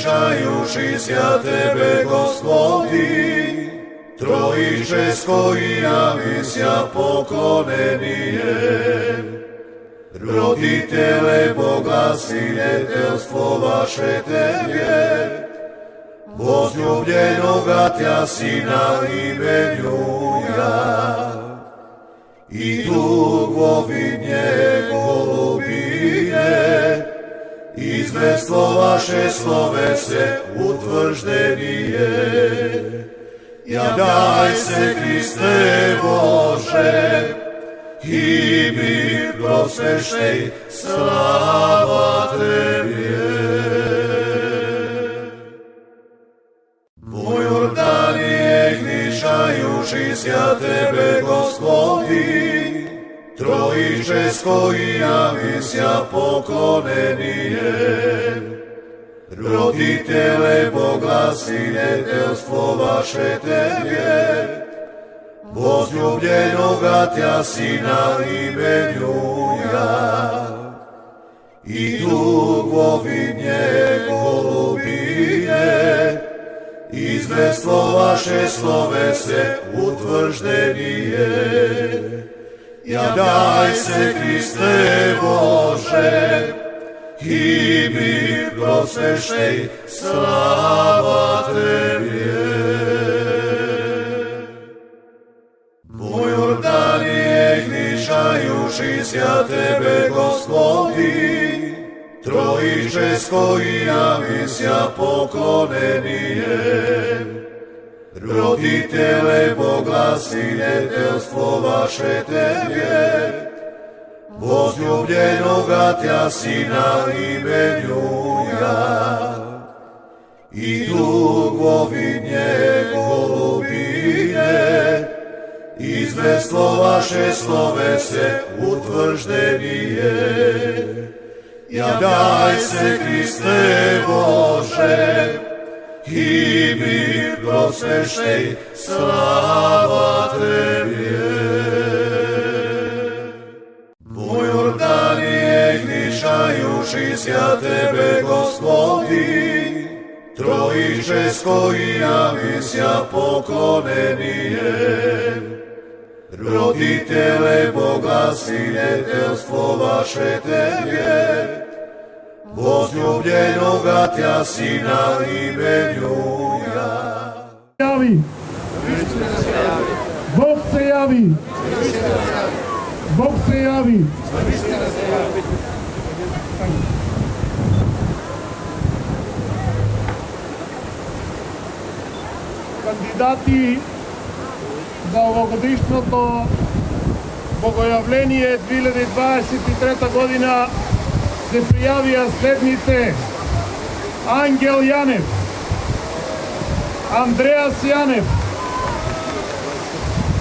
Mišajušися Tebe, Gospodi, Trojiče s koji javisia poklonenijem. Roditele Boga, sinjetelstvo vaše Tebe, возлюбljenoga Tja Sina imenjuja. I dugovidnje golubije, izvestvo vaše slove se utvrždenije. Ja daj se, Kriste Bože, i mi prosveštej, slava Tebe. Moj Jordanije, gnišajušися Tebe, Gospodi, Trojiče s koji javisia poklonenijem. Roditele Boga, sinjetelstvo vaše Tebe, возлюбljenoga Tja Sina imenjuja. I dugovidnje golubije, izvestvo vaše slove se utvrždenije. Ja daj se, Kriste Bože, i mi prosveštej, slava Tebe. Moj Jordanije, gnišajušися Tebe, Gospodi, Trojiče s koji javisia poklonenijem. Roditele Boga, sinjetelstvo vaše Tebe, возлюбljenoga Tja Sina imenjuja. I dugovidnje golubije, izvestvo vaše slove se utvrždenije. Ja daj se, Kriste Bože, i mi prosveštej, slava Tebe. Moj Jordanije, gnišajušися Tebe, Gospodi, Trojiče s koji javisia poklonenijem. Roditele Boga, sinjetelstvo vaše Tebe, возлюбljenoga Tja Sina imenjuja. Bog se javi! Bog se javi! Кандидати за овогодишното Богојавление 2023 година се пријавија следните: Ангел Јанев, Андреас Јанев,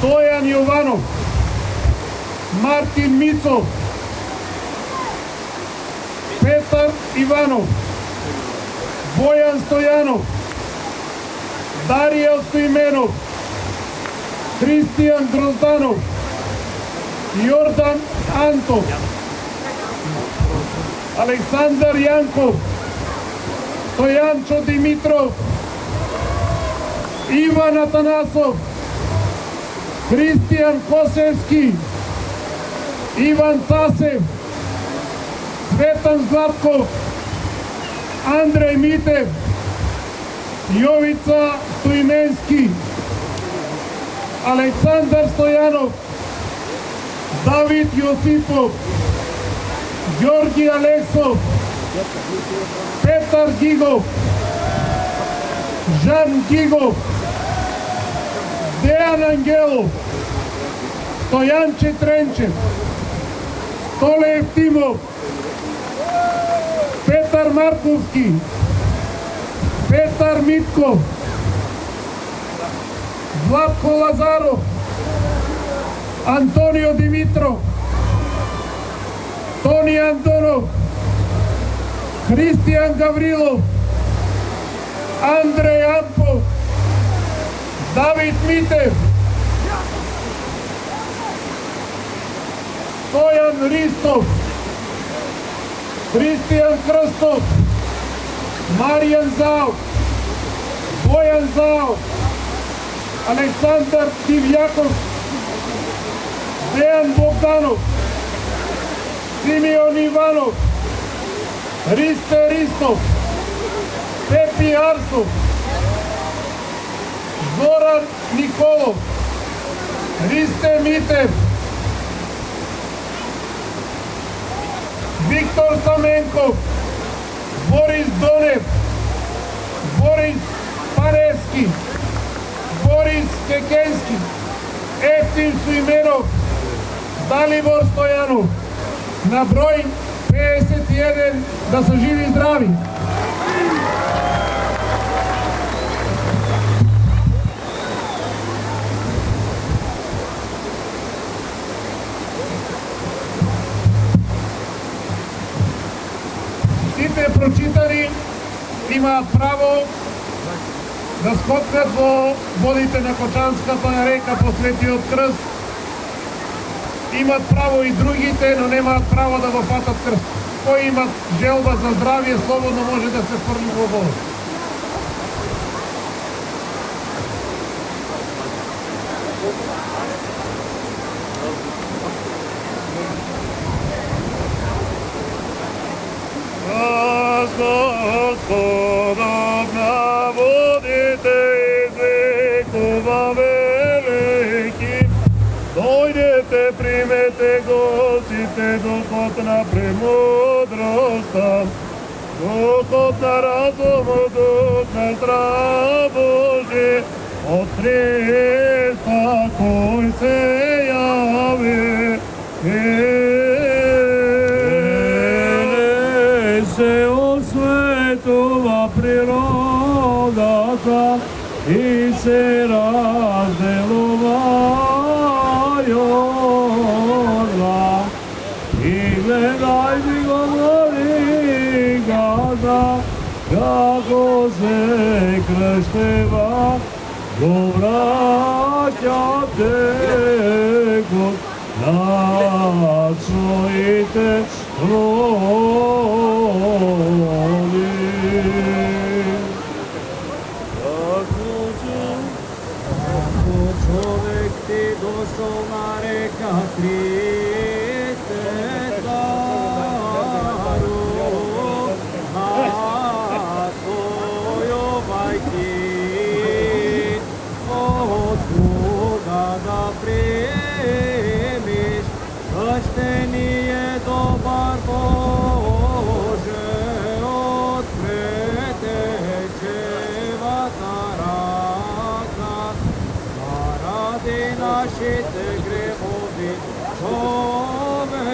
Стојан Јованов, Мартин Мицов, Петар Иванов, Бојан Стојанов, Даријел Стоименов, Христијан Грозданов, Јордан Антов, Александар Јанков, Стојанчо Димитров, Иван Атанасов, Христијан Косевски, Иван Тасев, Светан Златков, Андреј Митев, Јовица Стоименски, Александар Стојанов, Давид Јосипов, Ѓорги Алексов, Петар Гигов, Жан Гигов, Дејан Ангелов, Стојанче Тренчев, Столе Евтимов, Петар Марковски, Петар Митков, Владко Лазаров, Антонио Димитров, Тони Антонов, Христијан Гаврилов, Андреј Ампов, Давид Митев, Стојан Ристов, Христијан Крстов, Маријан Заов, Бојан Заов, Александар Дивјаков, Дејан Богданов, Симеон Иванов, Ристе Ристов, Пепи Арсов, Зоран Николов, Ристе Митев, Виктор Саменков, Борис Донев, Борис Паревски, Борис Кекенски, Ефтим Суименов, Далибор Стојанов. На број 51 да се живи и здрави. Сите прочитани имаат право да скокнат во водите на Кочанската река по Светиот крст. Имат право и другите, но немаат право да го фатат крст. Кој имат желба за здравје, слободно може да се фрли во вода. Господов на водите извикува велики, дојдете, примете гостите, духот на премудроста, духот на разумот, дух на страх Божи, од Христа кој се јави. Се осветува природата и се разделувају зла. И гледај ми говори газа, како се крштева, го враќа текот на своите воли. Ако човек ти дошол на река Христе Цару, настојувајќи од Бога да примиш крштение добар Боже, од претечевата рака, заради нашите грехови, човеколюбче.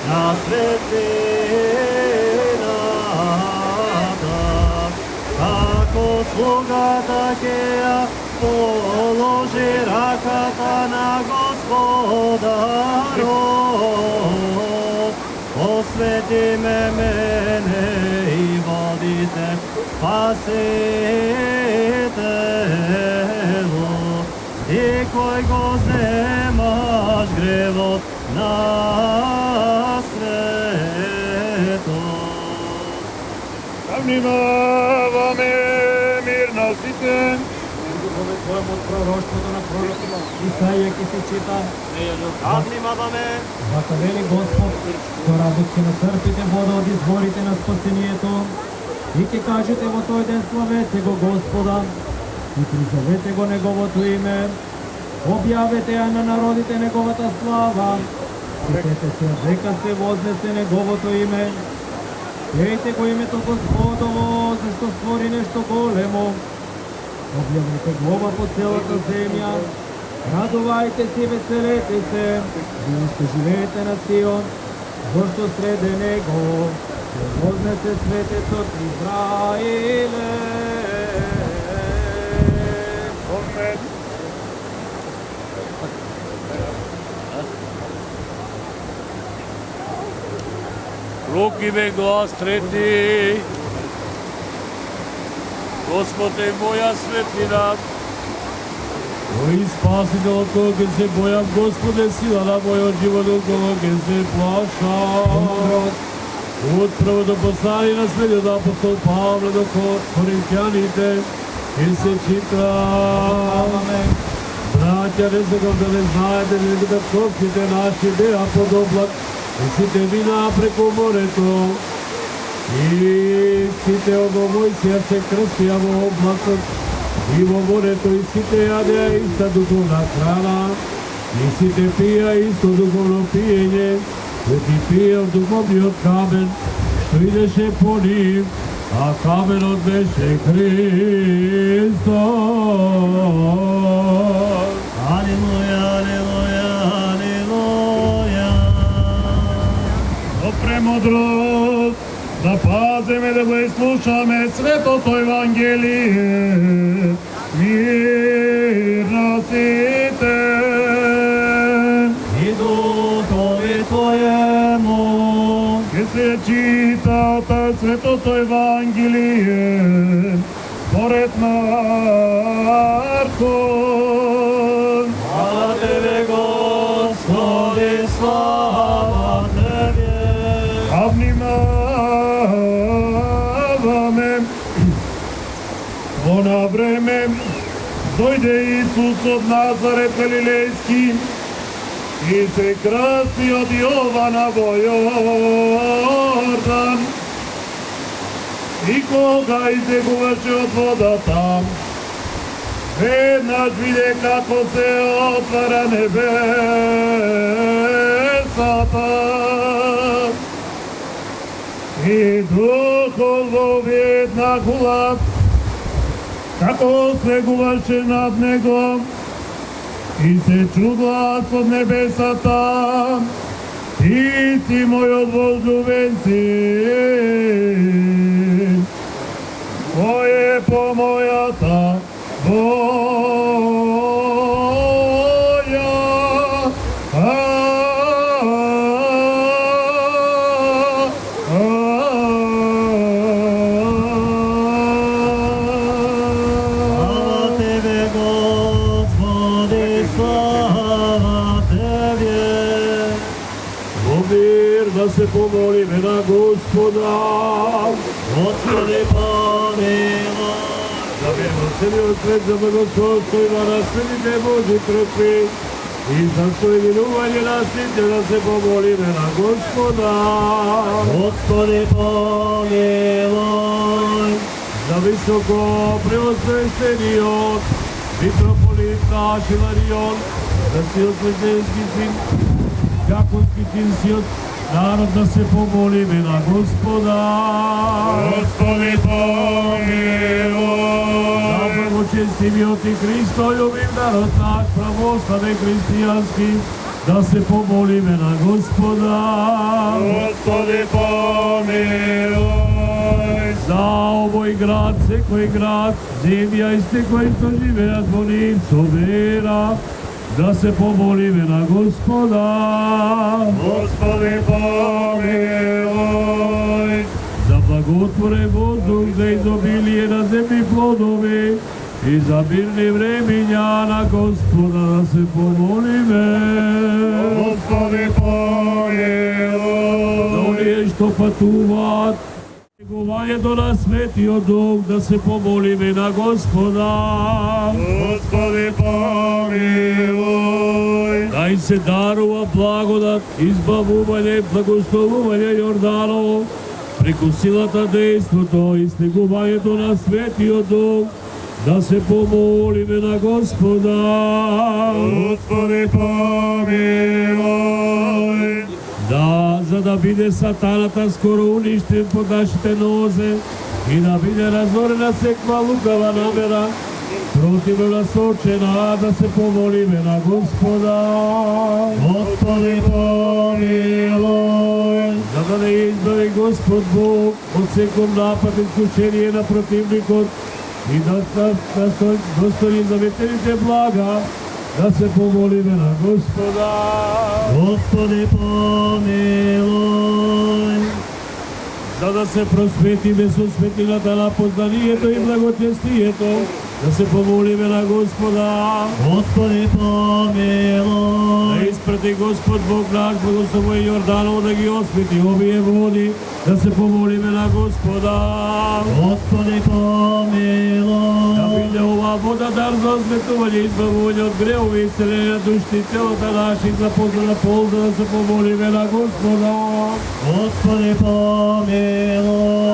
На светлината, слугата Кея положи ръката на Господаро. Освети ме мене и водите Спаситело. Ти кой го вземаш гревот на свето. Внимаваме мир на сите. Духове Твоем от пророштвото на пророка Исаия ки се чита. Внимаваме. Вака вели Господ, со радост ќе нацрпите вода од изворите на спасението и ќе кажете во тој ден славете го Господа и призовете го Неговото име. Објавете ја на народите Неговата слава. Сетете се, дека се вознесе Неговото име. Пејте го името Господово, зашто створи нешто големо. Објавете глава по целата земја. Радувајте се, веселете се, вие што живеете на Сион, зашто среде него се вознесе светецот Израиле. Amen. Руки ме глас трети. Господ е моја светлина. Мој спасител, од кого ќе се бојам, Господе, сила на мојот живот, од кого ќе се плашам. Од првото послание на светиот апостол Павле до Коринќаните ќе се чита. Браќа, не сакам да не знаете, дека трпките наши беа под облак, и сите минаа преку морето. И сите од Мојсија се крстија во облакот, и во морето, и сите јадеа иста духовна храна, и сите пија исто духовно пиење, оти пија од духовниот камен, што идеше по нив, а каменот беше Христос. Алелуја, алелуја, алелуја. Со премудрост да пазиме да го изслушаме светото Евангелие. Мир на сите. И духове Твоему. Ке се чита светото Евангелие според Маркон. Слава Тебе, Господи, слава Тебе. А внимаваме. Она време дојде Исус од Назарет Галилејски и се крсти од Јована во Јордан. И кога излегуваше од водата, веднаш виде како се отвара небесата. И духот во една глас, како слегуваше над него, и се чу глас од небесата: Ти си мојот возлюбен син, кој е по мојата воља. Слава Тебе, Господи, слава Тебе. Во мир да се помолиме на Господа. Господи, помилуј. Да бе во целиот свет за благословство и на светите Божи трпи и за соединување на сите да се помолиме на Господа. Господи, помилуј. За високо преосвещениот митрополит наш Иларион, за сиот свещенски син, јаконски синсиот народ да се помолиме на Господа. Господи, помилуј. За првочестивиот и Христолюбив народ наш православен христијански, да се помолиме на Господа. Господи, помилуј. za ovoj grad, sekoj grad, zemlja i ste koji što živeat во njim со vera, da se pomolime na Gospoda. Господи, помилуй. За благотворен воздух, за изобилие на земни плодови и за мирни времења на Господа да се помолиме. Господи, помилуй. За оние што патуваат, негувањето на Светиот Дух да се помолиме на Господа. Господи, помилуй. Да им се дарува благодат, избавување, благословување Јорданово, преку силата дејството и снегувањето на Светиот Дух, да се помолиме на Господа. Господи, помилуй. Да, за да биде сатаната скоро уништен под нашите нозе и да биде разорена секва лукава намера, противно насочена, да се помолиме на Господа. Господи, помилуй. За да не избави Господ Бог от секом напад и изкушение на противникот и да достои заветените блага, да се помолиме на Господа. Господи, помилуй. За да се просветиме со светлината на познанието и благочестието, да се помолиме на Господа. Господи, помилуй. Да испрати Господ Бог наш благослови Јорданово да ги освети овие води, да се помолиме на Господа. Господи, помилуй. Да биде ова вода дар за осветување и избавување од гревови и исцеление на душите и телата наши за позна полза, да се помолиме на Господа. Господи, помилуй.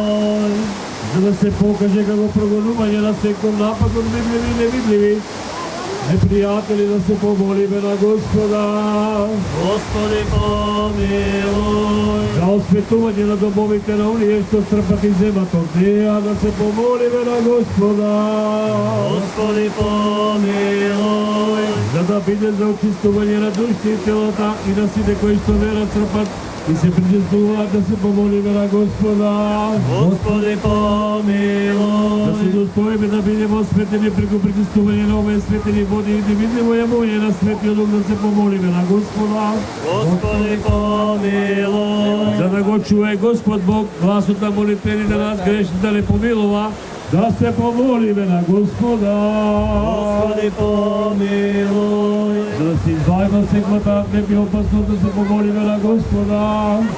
За да се покаже како прогонување на секој напад од видливи и невидливи непријатели, да се помолиме на Господа. Господи, помилуй. За осветување на домовите на оние што трпат и земат од неа, да се помолиме на Господа. Господи, помилуй. За да биде за очистување на душите и телата и на сите кои што верат трпат и се причестуваат, да се помолиме на Господа. Господи, помилуй. Да се достоиме да бидеме осветени преку причестување на овие светени води и да видиме јавување на Светиот Дух, да се помолиме на Господа. Господи, помилуй. За да го чуе Господ Бог гласот на молитвените нас грешни, да не помилува, да се помолиме на Господа. Господи, помилуй. За да се избавиме од секвата небни опасност, да се помолиме на Господа.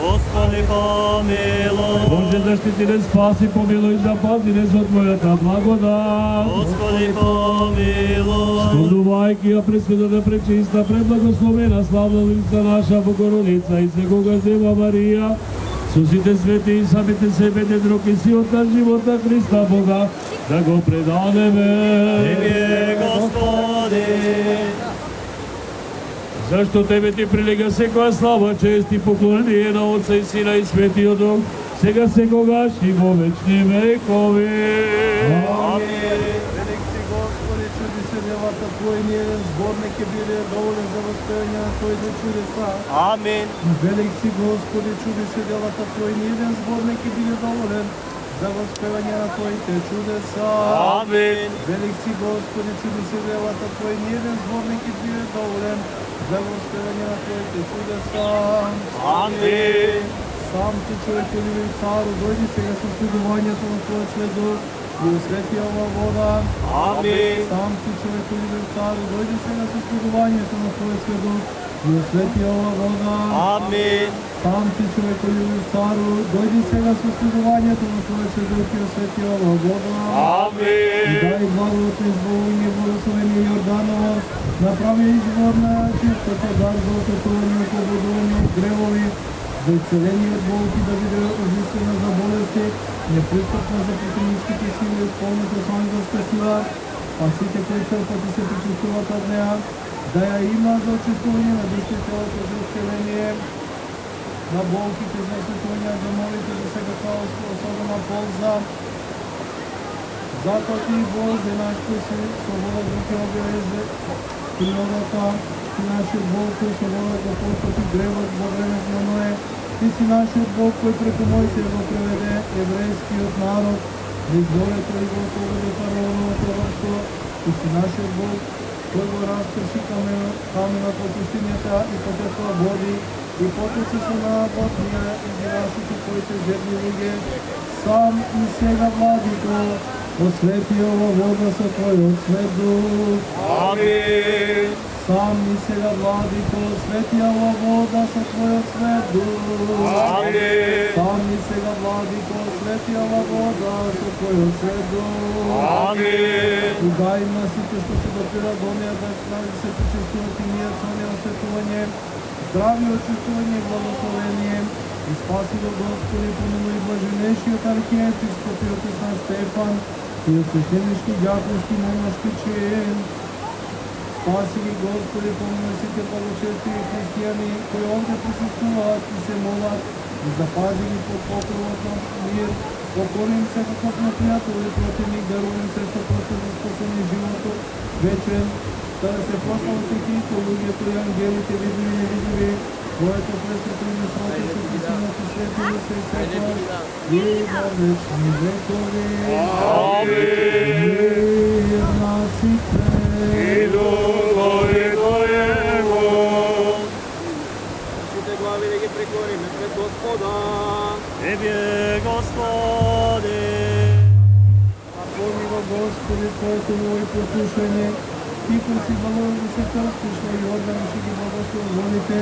Господи, помилуй. Боже, заштити не спаси, помилуй, запази не со Твојата благодат. Господи, помилуй. Спомнувајќи ја пресветата, пречиста, преблагословена, славна лица наша Богородица и секога Дева Марија, со сите свети и самите себе, друг и силот на живота Христа Бога, да го предадеме. Тебе, Господи. Зашто Тебе Ти прилега секоја слава, чест и поклонение на Отца и Сина и Светиот Дух, сега секогаш и во вечни векови. Амин. Велик си Господи, чуди се делата Твои, ниеден зборник е биле доволен за воспевање на Твоите чудеса. Амин. Велик си Господи, чуди се делата Твои, ниеден зборник е биле доволен за воспевање на Твоите чудеса. Амин. Велик си Господи, чуди се делата Твои, ниеден зборник е биле доволен за воспевање на Твоите чудеса. Амин. Сам Ти, човеколюбив цару, дојди сега со слугувањето на Твојот свет Дух и освети ова вода. Амин. Сам Ти, човеколюбив цару, дојди сега со слугувањето на Твојот свет Дух и освети ова вода. Амин. Сам Ти, човеколюбив цару, дојди сега со слугувањето на Твојот свет Дух и освети ова вода. И Амин. дај благодатно избавување, благословение Јорданово, направи извор на чистота, дар за осветување, ослободување од гревови, за исцеление од болки, да биде оживствена за болести, непристапна за противничките сили, исполнета со ангелска сила, а сите кои трпат и се причестуваат од неа, да ја има за очистување на душите и телото, за исцеление на болките, за осветување на домовите, за секаква особена полза. Затоа Ти, Боже наш, кој си слобода да Ти објаве природата, Ти нашиот Бог, кој слобода да постапи гревот во времето на Ное, Ти си нашиот Бог, кој преку Мојсија го преведе еврејскиот народ низ морето и го поведе фараоново прворство. Ти си нашиот Бог, кој го растрши каменот по пустинјата и потекла води, и потеци се на ботнија и гирасите твоите жедни луѓе. Сам и сега, Владико, освети ова вода со Твојот свет дух. Амин. Сам и сега, Владико, освети ова вода со Твојот свет дух. Амин. Сам и сега, Владико, освети ова вода со Твојот свет дух. Амин. И дай им на сите што се допира до неа да се почувствуват и ние со неа осветување, здравје, очистување и благословение. И спаси го, Господи, помилуј блаженешиот архиепископ и отец наш Стефан и од свещенички, ѓаковски, монашки чин. Спаси ги, Господи, помилуј сите благочестиви христијани кои овде присуствуваат и се молат, и запази ги под покровот на мир. Покори им секаков непријател или противник, даруј им се што просто за спасение животот вечен, да се прослават сите луѓето и ангелите, видливи и невидливи, Твоето пресвето име Свати се Христинот и свети да се секојаш и на вечни векови. Амин. Мир на сите. И духови Твоему. Сите глави да ги прекориме пред Господа. Тебе, Господи. Напомни го, Господи, Твоето мило и послушање. Ти кои си балови да се крстиш на Јордан и си ги благословите,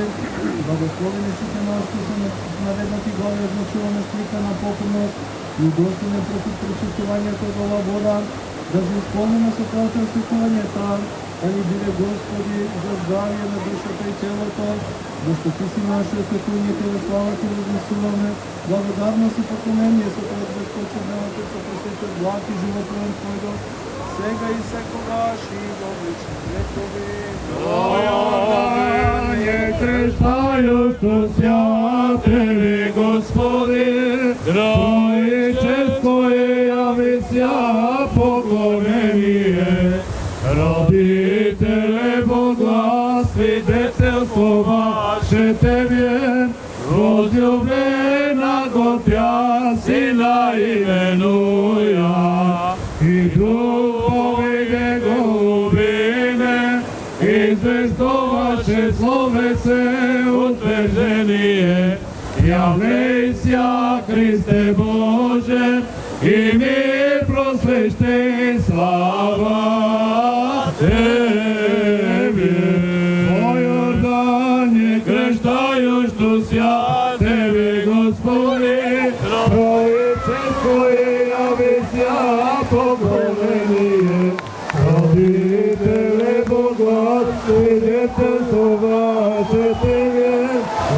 благословени сите нас кои се наведнати глави означуваме слика на покорност и удостојни против пречистувањето од ова вода, да се исполниме со Твоето осветувањето, а ни биде, Господи, за здравие на душата и телото, зашто Ти си нашиот светување, Тебе слава Ти вознесуваме, благодарност и поклонение со Твојот безпочетневото со пресветот благ и животворен Твојот, сега и секогаш и во вечни векови. Јордане крштајушто свјатеви, Господи, Тројче Твое јави ся поколение, Родителе благослови детелство ваше Тебе, возљубена го Тја Сина именуја, и духови неговине, известуваше словесе утверждение, јавлејся Христе Боже, и мир просвещи слава Тебе. О Јордане крштајушто свјатеви, Господи, Тројческо јави ся поколение, Родителе благослови детелство ваше Тебе,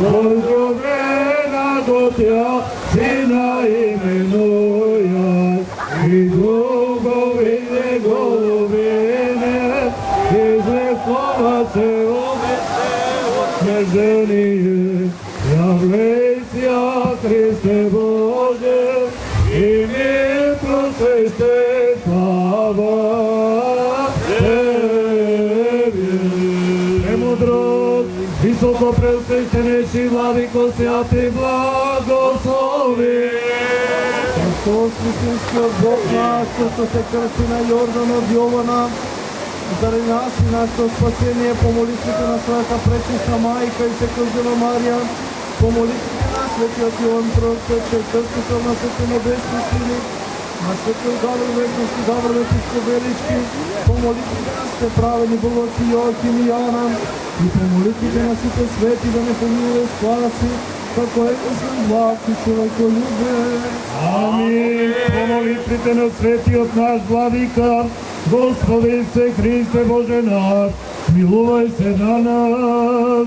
возљубена го Тја Сина именуја, и духови неговине, известуваше утверждение, јавлејся Христе Боже, и мир просвещи слава Тебе. Премудрост, високо преосвещенеши Владико свјати благослови. Христос, вистинскиот Бог наш, што се крсти на Јорданот Јована, заради нас и нашето спасение, по молитвите на Својата пречиста Мајка и Секръстена Марија, по молитвите на Светиот Јован Пророкот, че крстител на сите небесни сили, на Светиот Гавр Вечности, Гавр Епископелички, по молитвите на сите праведни Богоци Јоаким и Јана, и по молитвите на сите свети да не помилуе спаси, како е освен благ и човеколюбец. Амин. По молитвите на светиот наш Владика, Господи се Христе Боже наш, милувај се на нас.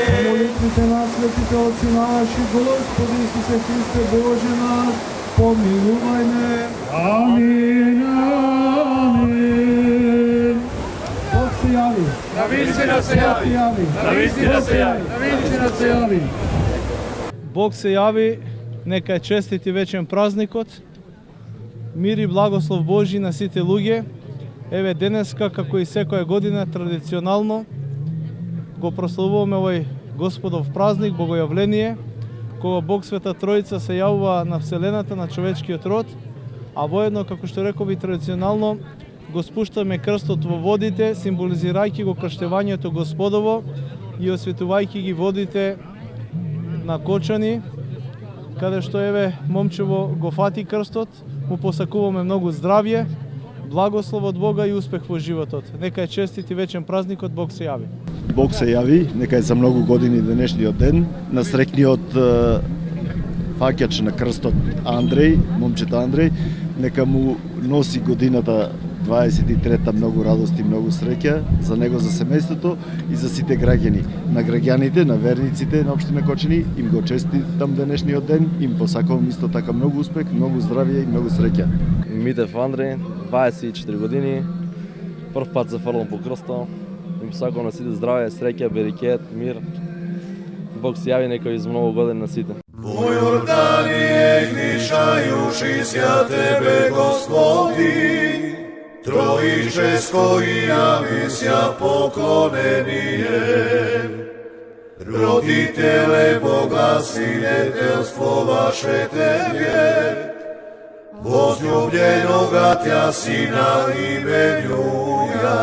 По молитвите на светите Отци наши, Господи Исусе Христе Боже наш, помилувај ме. Амин. Амин. Бог се јави. Навистина се Бог се јави. Навистина се јави. Навистина се јави. Бог се јави, нека е честит и вечен празникот. Мир и благослов Божи на сите луѓе. Еве денеска, како и секоја година, традиционално го прославуваме овој Господов празник, Богојавление. кога Бог Света Троица се јавува на Вселената, на човечкиот род, а воедно, како што рекови традиционално, го спуштаме крстот во водите, символизирајќи го крштевањето Господово и осветувајќи ги водите на Кочани, каде што еве момчево го фати крстот, му посакуваме многу здравје, благослов од Бога и успех во животот. Нека е честит и вечен празникот, Бог се јави. Бог се јави, нека е за многу години денешниот ден, на среќниот фаќач на крстот Андреј, момчето Андреј, нека му носи годината 23-та многу радост и многу среќа за него, за семејството и за сите граѓани. На граѓаните, на верниците на општина Кочани им го честитам денешниот ден, им посакувам исто така многу успех, многу здравје и многу среќа. Митев Андреј, 24 години, прв пат се фрлам по крсто. Им посакувам на сите здравје, среќа, берекет, мир. Бог се јави, нека ви за многу години на сите. По Јорданije gnišajući Tebe, Gospodi, Trojičesko i javisia poklonenije. Roditele Boga, sinjetelstvo vaše Tebe, возлюбljenoga Tja Sina imenjuja.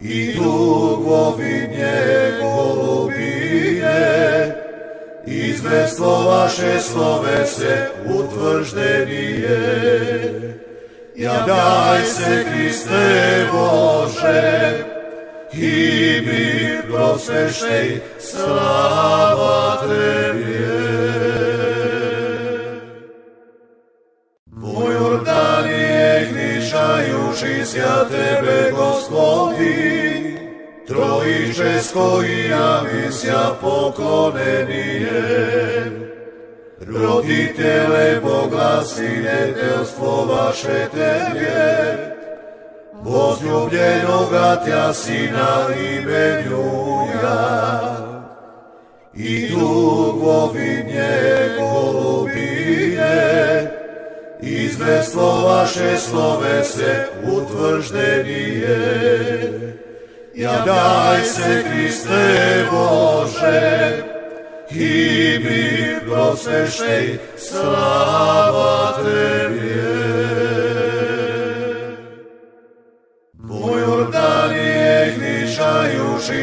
I dugovinje golubije, izvestvo vaše slove se utvrždenije. Ja daj se, Kriste Bože, i mi prosveštej, slava Tebi. Po Jordanije gnišajući Tebe, Gospodi, Trojičesko i javisia poklonenije. Roditele Boga, sinjetelstvo vaše Tebe, возлюбljenoga Tja Sina imenjuja. I dugovinje golubije, izvestvo vaše slove se utvrždenije. Ja daj se, Kriste Bože, i mi prosveštej, slava Tebi. Po Jordanije gnišajući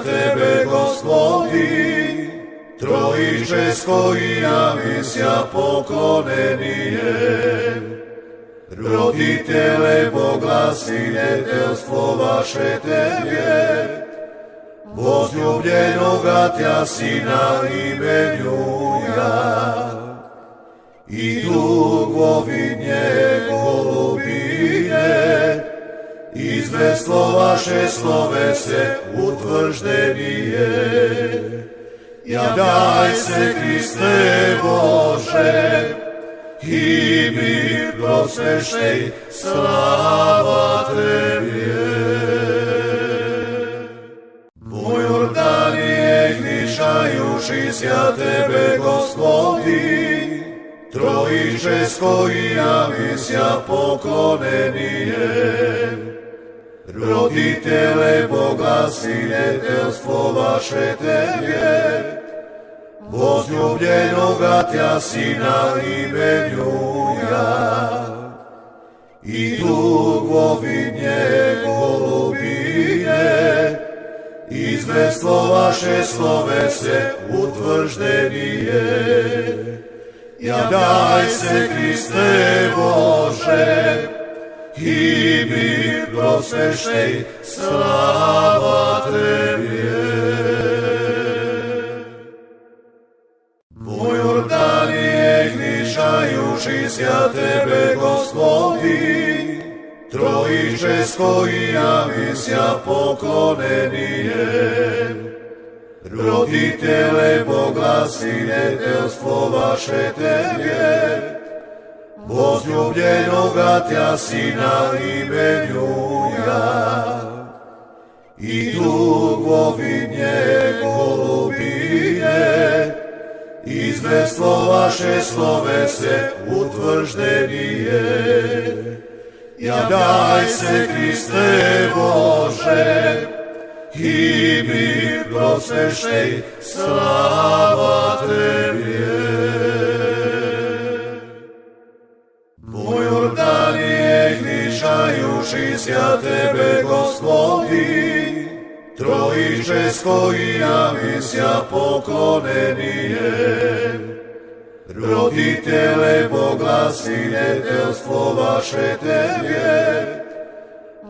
Tebe, Gospodi, Trojičesko i javisia poklonenije. Roditele Boga, sinjetelstvo vaše Tebe, возлюбljenoga Tja Sina imenjuja. I dugovinje golubije, izvestvo vaše slove se utvrždenije. Ja daj se, Kriste Bože, i mi prosveštej, slava Tebi. Po Jordanije gnišajući Tebe, Gospodi, Trojičesko i javisia poklonenije. Roditele Boga, sinjetelstvo vaše Tebe, возлюбljenoga Tja Sina imenjuja. I dugovinje golubije, izvestvo vaše slove se utvrždenije. Ja daj se, Kriste Bože, i mi prosveštej, slava Tebi. Po Jordanije gnišajući Tebe, Gospodi, Trojičesko i javisia poklonenije. Roditele Boga, sinjetelstvo vaše Tebe, возлюбljenoga Tja Sina imenjuja. I dugovinje golubije, izvestvo vaše slove se utvrždenije. Ja daj se, Kriste Bože, i mir prosvešnej, slava Tebie. Po Jordanie gnišajušися Tebe, Gospodi, Trojičesko i javisia poklonenijem. Roditele, boglasiniteljstvo vaše Tebie,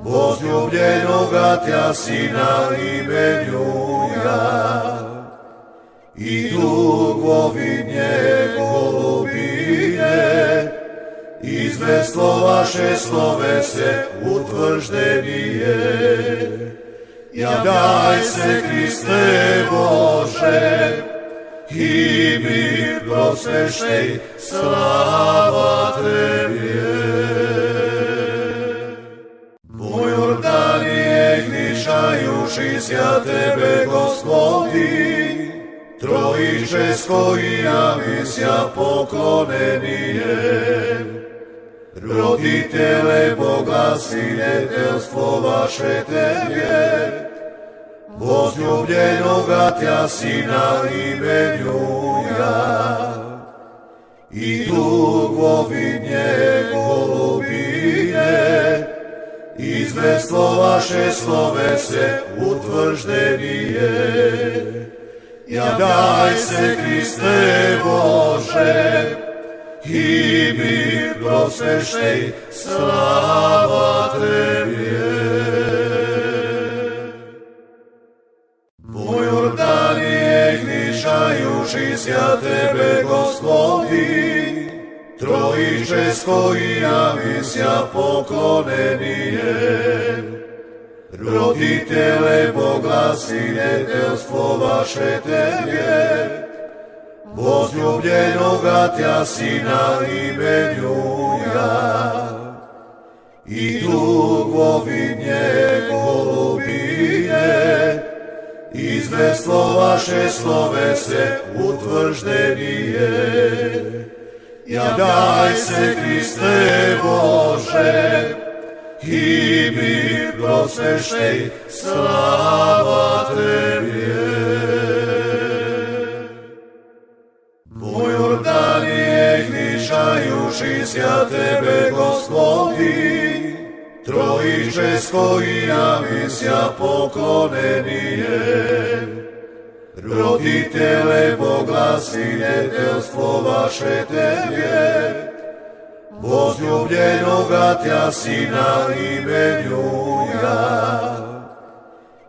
возлюбljenoga Tja Sina imenjuja, i dugovidnje golubinje, izvestvo vaše slove se utvrždenije. Javljaj se, Kriste Bože, i mir prosvešnej, slava Tebie. Po Jordanije gnišajušися Tebe, Gospodi, Trojičesko i javisia poklonenijem. Roditele, boglasiniteljstvo vaše Tebie, возлюбljenoga Tja Sina imenjuja, i dugovidnje golubinje, izvestvo vaše slove se utvrždenije. Javljaj se, Kriste Bože, i mir prosvešnej, slava Tebie. Po Jordanije gnišajušися Tebe, Gospodi, Trojičesko i javisia poklonenijem. Roditele, boglasiniteljstvo vaše Tebie, возлюбljenoga Tja Sina imenjuja, i dugovidnje golubinje, izvestvo vaše slove se utvrždenije. Javljaj se, Kriste Bože, i mir prosvešnej, slava Tebie. Po Jordanije gnišajušися Tebe, Gospodi, Trojičesko i javisia poklonenijem. Roditele, boglasiniteljstvo vaše Tebie, возлюбljenoga Tja Sina imenjuja,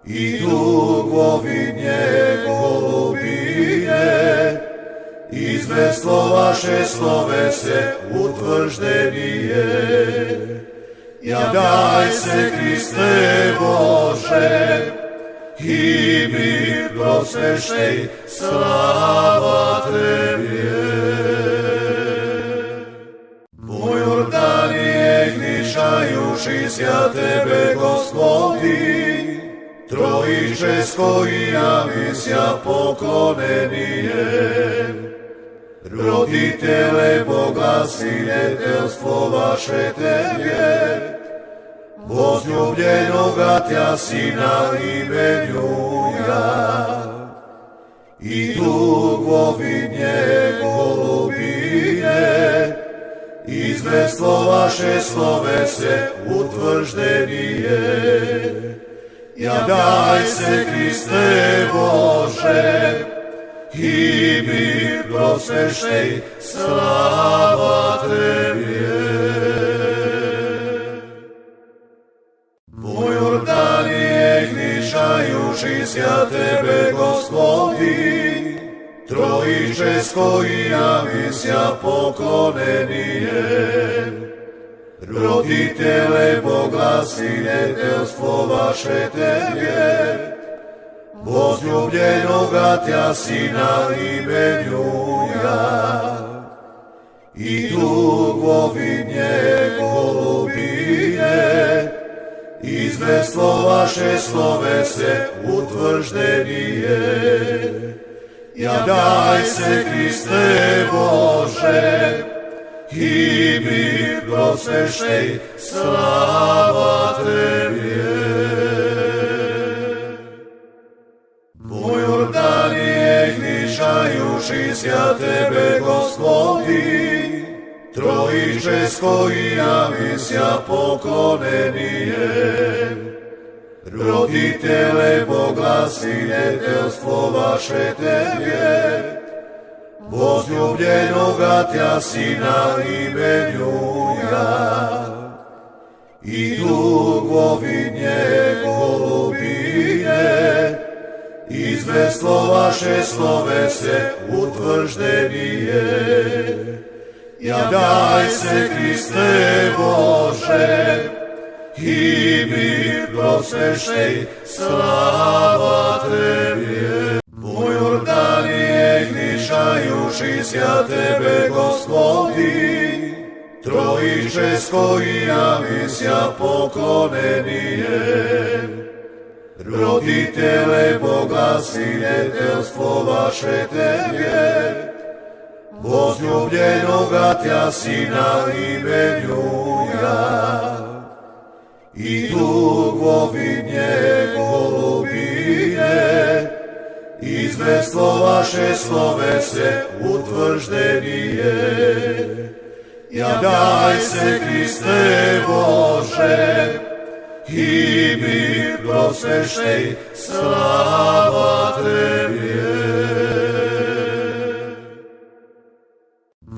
i dugovidnje golubinje, izvestvo vaše slove se utvrždenije. Javljaj se, Kriste Bože, i mir prosvešnej, slava Tebie. Po Jordanije gnišajušися Tebe, Gospodi, Trojičesko i javisia poklonenijem. Roditele, boglasiniteljstvo vaše Tebie, возлюбljenoga Tja Sina imenjuja, i dugovidnje golubinje, izvestvo vaše slove se utvrždenije. Javljaj se, Kriste Bože, i mir prosvešnej, slava Tebie. Po Jordanije gnišajušися Tebe, Gospodi, Trojičesko i javisia poklonenijem. Roditele, boglasiniteljstvo vaše Tebie, возлюбljenoga Tja Sina imenjuja, i dugovidnje golubinje, izvestvo vaše slove se utvrždenije. Javljaj se, Kriste Bože, i mir prosvešnej, slava Tebie. Trojičeja Tebe, Gospodi, Trojičesko i javisia poklonenijem. Roditele Boga, sinjetelstvo vaše Tebe, возлюбljenoga Tja Sina imenjuja, i dugovi njegovine, izveslo vaše slove se utvrždenije. Javljaj se, Kriste Bože, i mi prosvešej, slava Tebi. U Jordanije gnišajušisja Tebe, Gospodi, Trojičesko i javisia poklonenijem. Roditele Boga, sinjetelstvo vaše Tebe, возлюбljenoga Tja Sina imenjuja, i dugovi njegovine, izveslo vaše slove se utvrždenije. Javljaj se, Kriste Bože, i mi prosvešej, slava Tebi.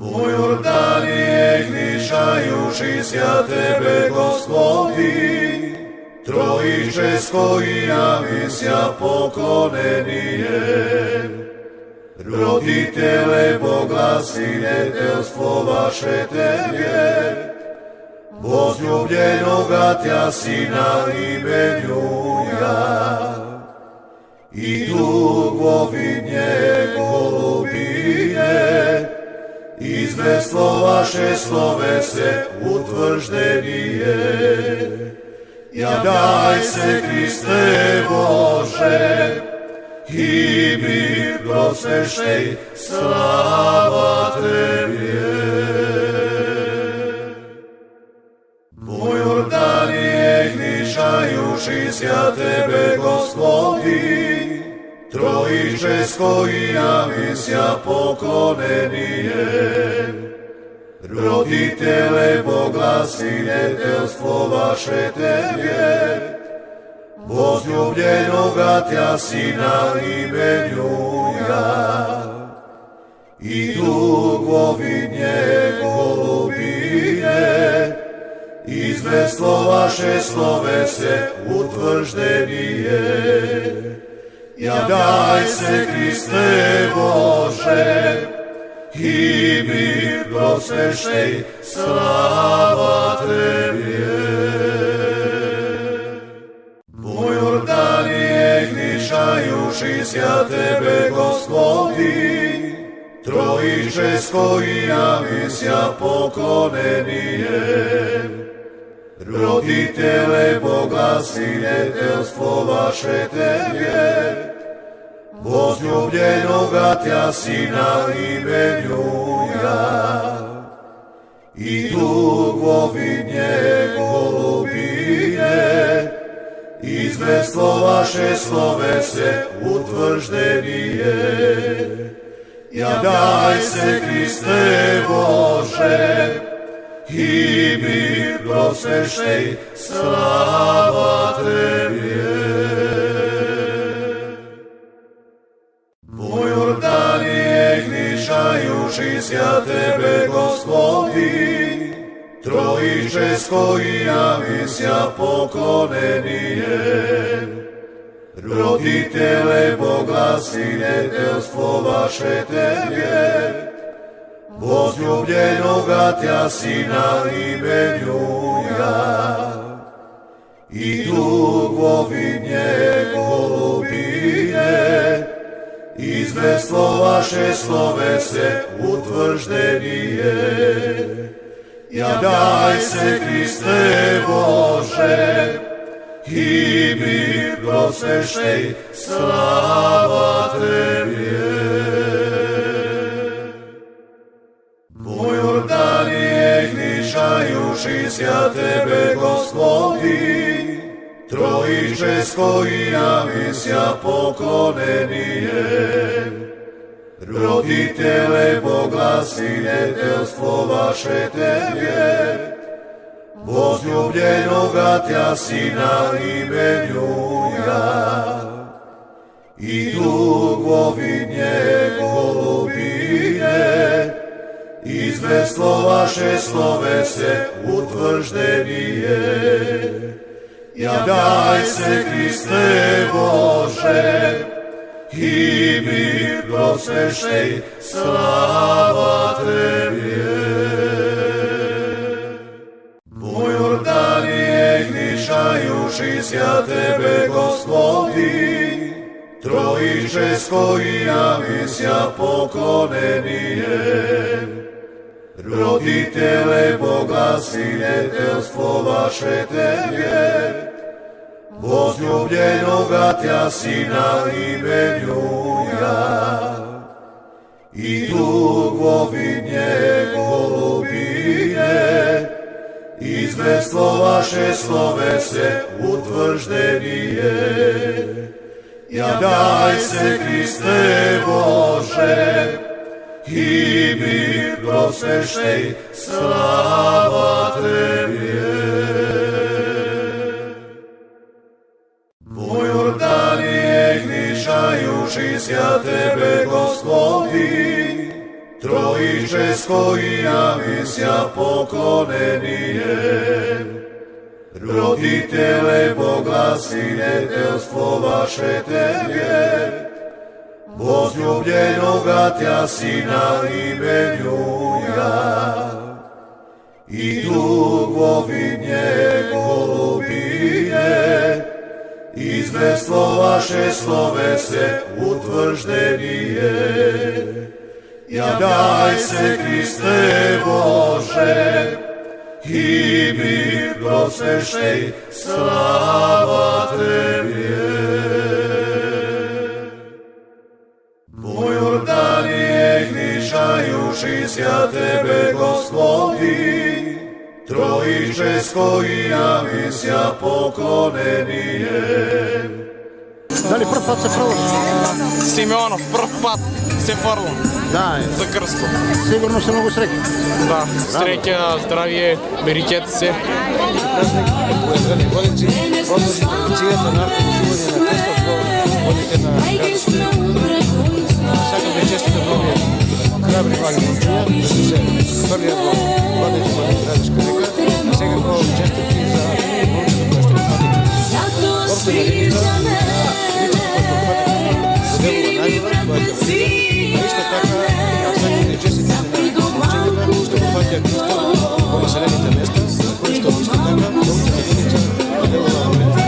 U Jordanije gnišajušisja Tebe, Gospodi, Trojičesko i javisia poklonenijem. Roditele Boga, sinjetelstvo vaše Tebe, возлюбljenoga Tja Sina imenjuja, i dugovi njegovine, izveslo vaše slove se utvrždenije. Javljaj se, Kriste Bože, i mi prosvešej, slava Tebi. U Jordanije gnišajušisja Tebe, Gospodi, Trojičesko i javisia poklonenijem. Roditele Boga, sinjetelstvo vaše Tebe, возлюбljenoga Tja Sina imenjuja, i dugovi njegovine, izveslo vaše slove se utvrždenije. Javljaj se, Kriste Bože, i mi prosvešej, slava Tebi. U Jordanije gnišajušisja Tebe, Gospodi, Trojičesko i javisia poklonenijem. Roditele Boga, sinjetelstvo vaše Tebe, возлюбljenoga Tja Sina imenjuja, i dugovi njegovine, izveslo vaše slove se utvrždenije. Javljaj se, Kriste Bože, i mi prosvešej, slava Tebi. U Jordanije gnišajušisja Tebe, Gospodi, Trojičesko i javisia poklonenijem. Roditele Boga, sinjetelstvo vaše Tebe, возлюбljenoga Tja Sina imenjuja, i dugovi njegovine, izveslo vaše slove se utvrždenije. Javljaj se, Kriste Bože, i mi prosvešej, slava Tebi. U Jordanije gnišajušisja Tebe, Gospodi, Trojičesko i javisia poklonenijem. Roditele Boga, sinetelstvo vaše Tebe, возлюбленога Тя Сина именуя, и дугови голубине, известно ваше словесе утвърждение. Являй се, Христе Боже, и мир просвещай, слава Тебе. Во Јордание гришајушися Тебе, Господи, Троическо и явися поклонение. Родителе Бога, свидетелство ваше Тебе, возлюбленога Тя Сина именуя, и дугови голубине, известно ваше словесе утвърждение. Являй се, Христе Боже, и мир просвещай, слава Тебе. Во Јордание гришајушися Тебе, Господи, Троическо и явися поклонение. Родителе Бога, свидетелство ваше Тебе, возлюбленога Тя Сина именуя, и дугови голубине, известно ваше словесе утвърждение. Являй се, Христе Боже, и мир просвещай, слава Тебе. Во Јордание гришајушися Тебе, Господи, Троическо и явися поклонение. Дали пръв път се фърваш? Симеонов, пръв път се фърлам. Да, за кръсто. Сигурно са много среки. Да, среќа, здравие, берекете се. Празник, поздравни водици, продължи традицията на живоди на кръстов, водите на градските. Всяка ви честите нови храбри млади момчиня, да се хвърлят в водите на градска река. Сега хубаво честите за момчето, което ще хватите. Спорта на реката, личето, което хватите, заделува най-добър, което е водите. Иsto така, всяка ви честите на момченията, ще хватят Христа по населените места, които иsto така, момчето единица, заделува водите.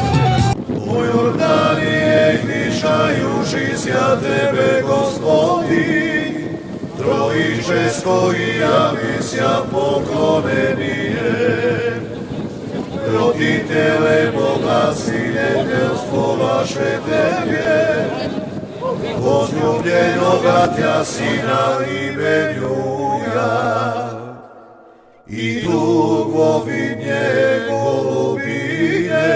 Во Јордание гришајушися Тебе, Господи, Троическо и явися поклонение. Родителе Бога, свидетелство ваше Тебе, возлюбленога Тя Сина именуя, и дугови голубине,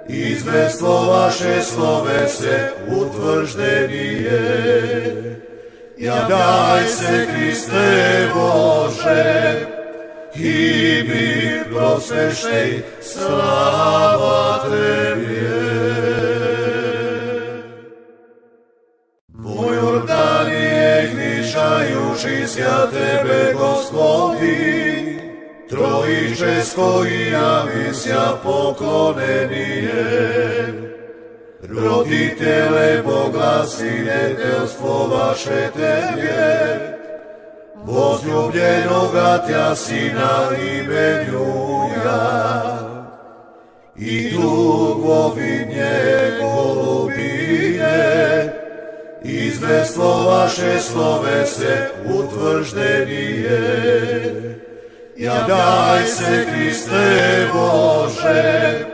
известно ваше словесе утвърждение. Являй се, Христе Боже, и мир просвещай, слава Тебе. Во Јордание гришајушися Тебе, Господи, Троическо и явися поклонение. Родителе Бога, свидетелство ваше Тебе, возлюбленога Тя Сина именуя, и дугови голубине, известно ваше словесе утвърждение. Являй се, Христе Боже,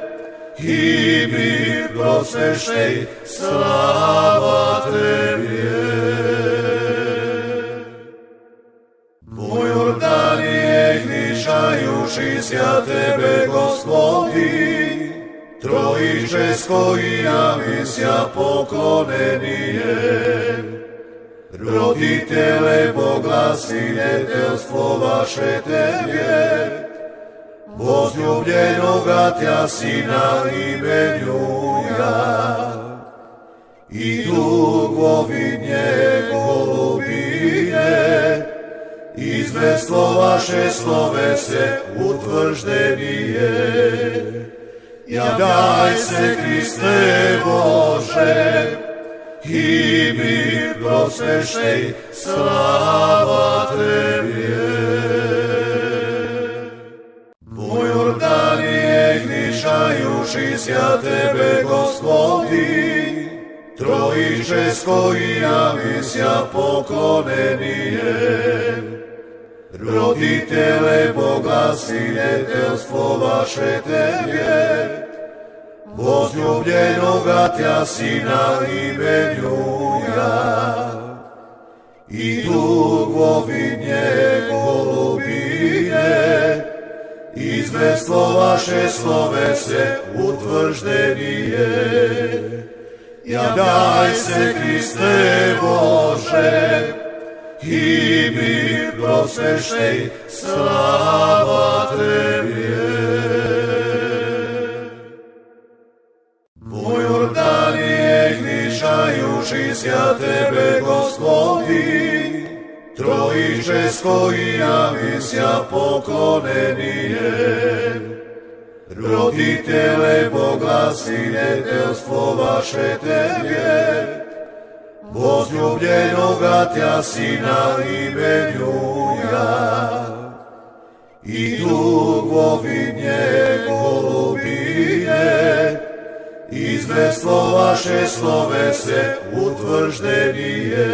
и мир просвещай, слава Тебе. Во Јордание гришајушися Тебе, Господи, Троическо и явися поклонение. Roditele, Boga, sinjetelstvo vaše Tebje, возлюбljenoga Tja Sina imenjuja, i dugovi golubine, izvestvo vaše slove se utvrždenije. Javljaj se, Kriste Bože, i mi prosveštej, slava Tebje. Tvoj Jordanije gnišajuši sja Tebe, Gospodi, Trojičesko i javisja poklonenije. Roditele, Boga, sinjetelstvo vaše Tebje, возлюбljenoga Tja Sina imenjuja, i dugovi golubine, izvestvo vaše slove se utvrždenije. Javljaj se, Kriste Bože, i mi prosveštej, slava Tebje. Tvoj Jordanije gnišajuši sja Tebe, Gospodi, Trojičesko i javisja poklonenije. Roditele, Boga, sinjetelstvo vaše Tebje, возлюбljenoga Tja Sina imenjuja, i dugovi golubine, izvestvo vaše slove se utvrždenije.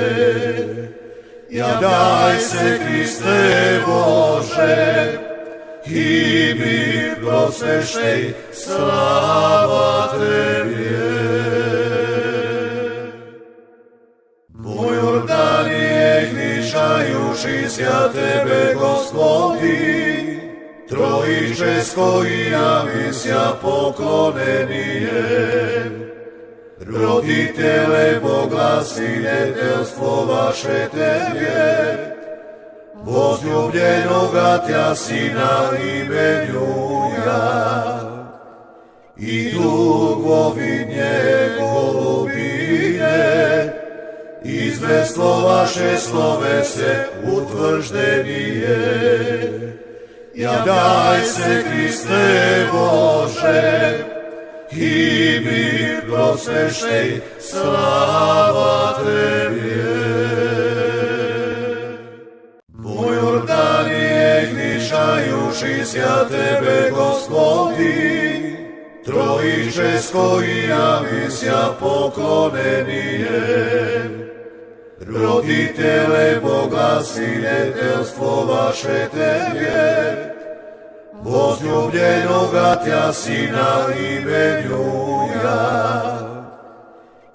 Javljaj se, Kriste Bože, i mi prosveštej, slava Tebje. Tvoj Jordanije gnišajuši sja Tebe, Gospodi, Trojičesko i javisja poklonenije. Roditele, Boga, sinjetelstvo vaše Tebje, возлюбljenoga Tja Sina imenjuja, i dugovi golubine, izvestvo vaše slove se utvrždenije. Javljaj se, Kriste Bože, i mi prosveštej, slava Tebje. Tvoj Jordanije gnišajuši sja Tebe, Gospodi, Trojičesko i javisja poklonenije. Roditele, Boga, sinjetelstvo vaše Tebje, возлюбljenoga Tja Sina imenjuja,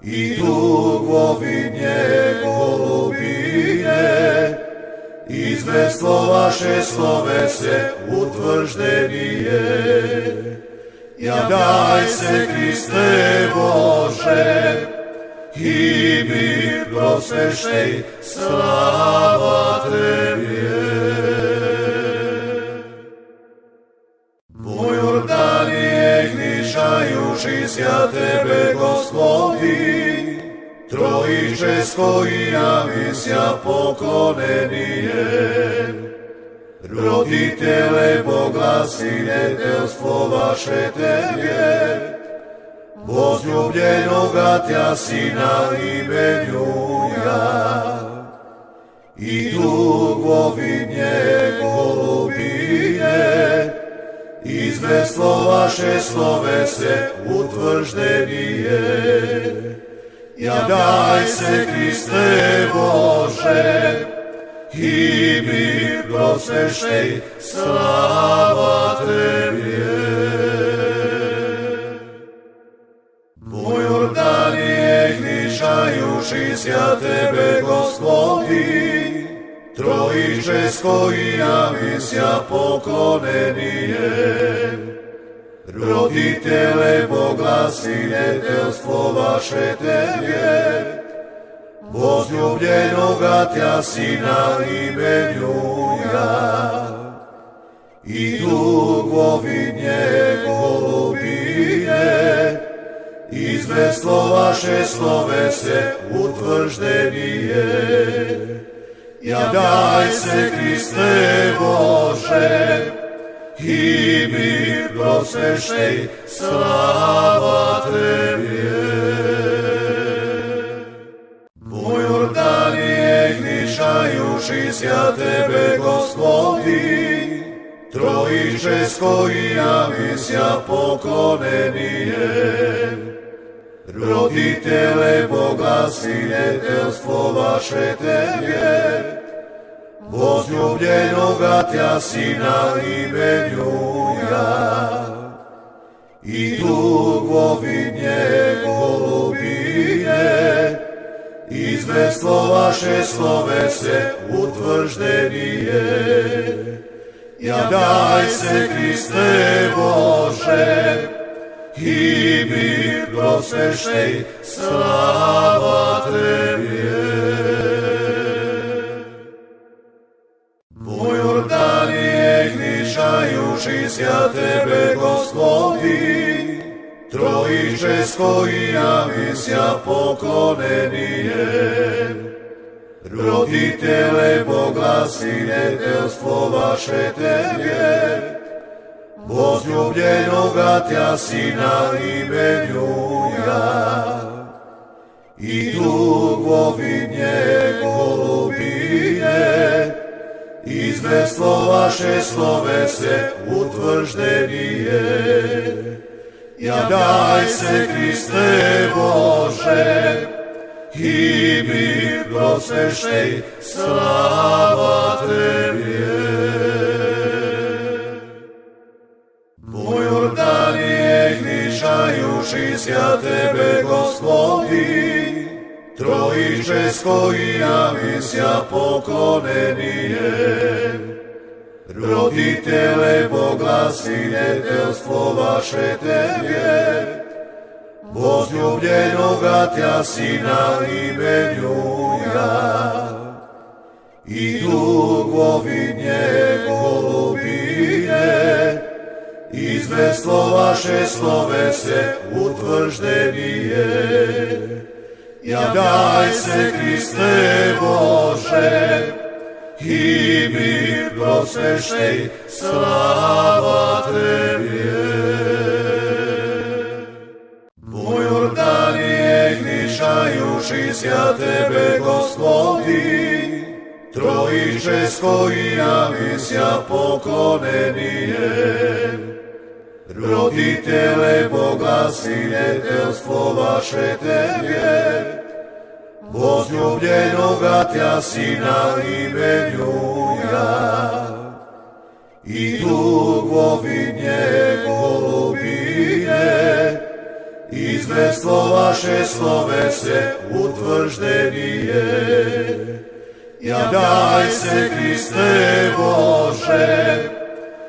i dugovi golubine, izvestvo vaše slove se utvrždenije. Javljaj se, Kriste Bože, i mi prosveštej, slava Tebje. Tvoj Jordanije gnišajuši sja Tebe, Gospodi, Trojičesko i javisja poklonenije. Roditele, Boga, sinjetelstvo vaše Tebje, возлюбljenoga Tja Sina imenjuja, i dugovi golubine, izvestvo vaše slove se utvrždenije. Javljaj se, Kriste Bože, i mi prosveštej, slava Tebje. Tvoj Jordanije gnišajuši sja Tebe, Gospodi, Trojičesko i javisja poklonenije. Roditele, Boga, sinjetelstvo vaše Tebje, возлюбljenoga Tja Sina imenjuja, i dugovi njegovine, izveslo vaše slove se utvrždenije. Ja daj se, Kriste Bože, i mir prosveštej, slava Tebi je. Tvoj Jordanije gnišajušisja Tebe, Gospodi, Trojiče s koji javisja poklonenije. Roditele Boga, svinjetelstvo vaše Tebe, возлюбljenoga Tja Sina imenjuja, i dugovi njegovine, izveslo vaše slove se utvrždenije. Ja daj se, Kriste Bože, i mir prosveštej, slava Tebi je. Tvoj Jordanije gnišajušisja Tebe, Gospodi, Trojiče s koji javisja poklonenije. Roditele Boga, svinjetelstvo vaše Tebe, возлюбljenoga Tja Sina imenjuja, i dugovi njegovine, izveslo vaše slove se utvrždenije. Ja daj se, Kriste Bože, i mir prosveštej, slava Tebi je. Tvoj Jordanije gnišajušisja Tebe, Gospodi, Trojiče s koji javisja poklonenije. Roditele Boga, svinjetelstvo vaše Tebe, возлюбljenoga Tja Sina imenjuja, i dugovi njegovine, izveslo vaše slove se utvrždenije. Ja daj se, Kriste Bože, i mir prosveštej, slava Tebi je. Tvoj Jordanije gnišajušisja Tebe, Gospodi, Trojiče s koji javisja poklonenije. Roditele Boga, svinjetelstvo vaše Tebe, возлюбljenoga Tja Sina imenjuja, i dugovi njegovine, izveslo vaše slove se utvrždenije. Ja daj se, Kriste Bože,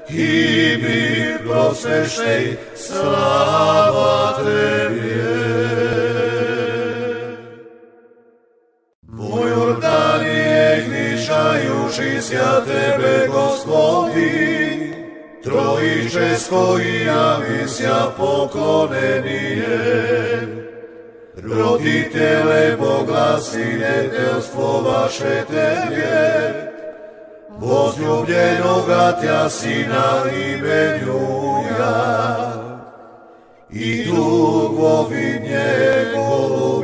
i mir prosveštej, slava Tebi je. Tvoj Jordanije gnišajušisja Tebe, Gospodi, Trojiče s koji javisja poklonenije. Roditele Boga, svinjetelstvo vaše Tebe, возлюбljenoga Tja Sina imenjuja, i dugovi njegovine,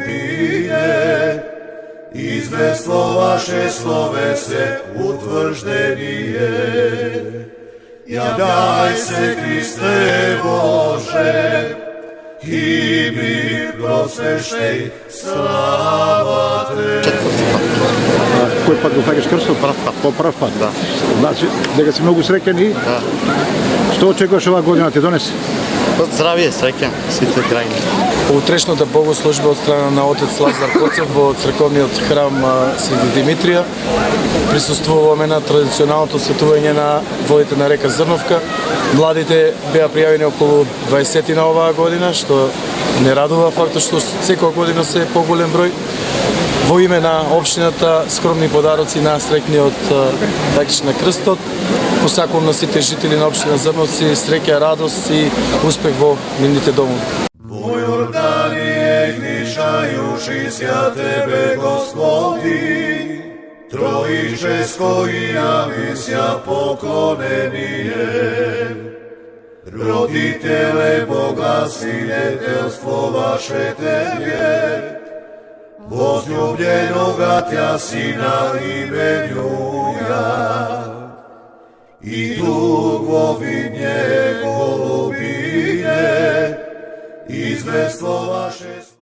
izveslo vaše slove se utvrždenije. Ja daj se, Kriste Bože, i mir prosveštej, slava Tebi. Koji put fađaš krsto? Po prvi put. Da. Znači, da si mnogo srećan i? Da. Što očekuješ ova godina ti donese? Zdravije, srećan, svите krajine. Утрешната богослужба од страна на отец Лазар Коцев во црковниот храм Свети Димитрија. Присуствуваме на традиционалното светување на водите на река Зрновка. Младите беа пријавени околу 20 на оваа година, што не радува фактот што секоја година се поголем број. Во име на општината скромни подароци насрекни од Факјачи на крстот. Посакувам на сите жители на општина Зрновци среќа, радост и успех во нивните домови. Во Јорданије книшајушися Тебе, Господи, Троическо и јавися поклонение. Родителе Бога, свидетелство ваше Тебе, возлюбленога Тя Сина именуја, и Дух во видње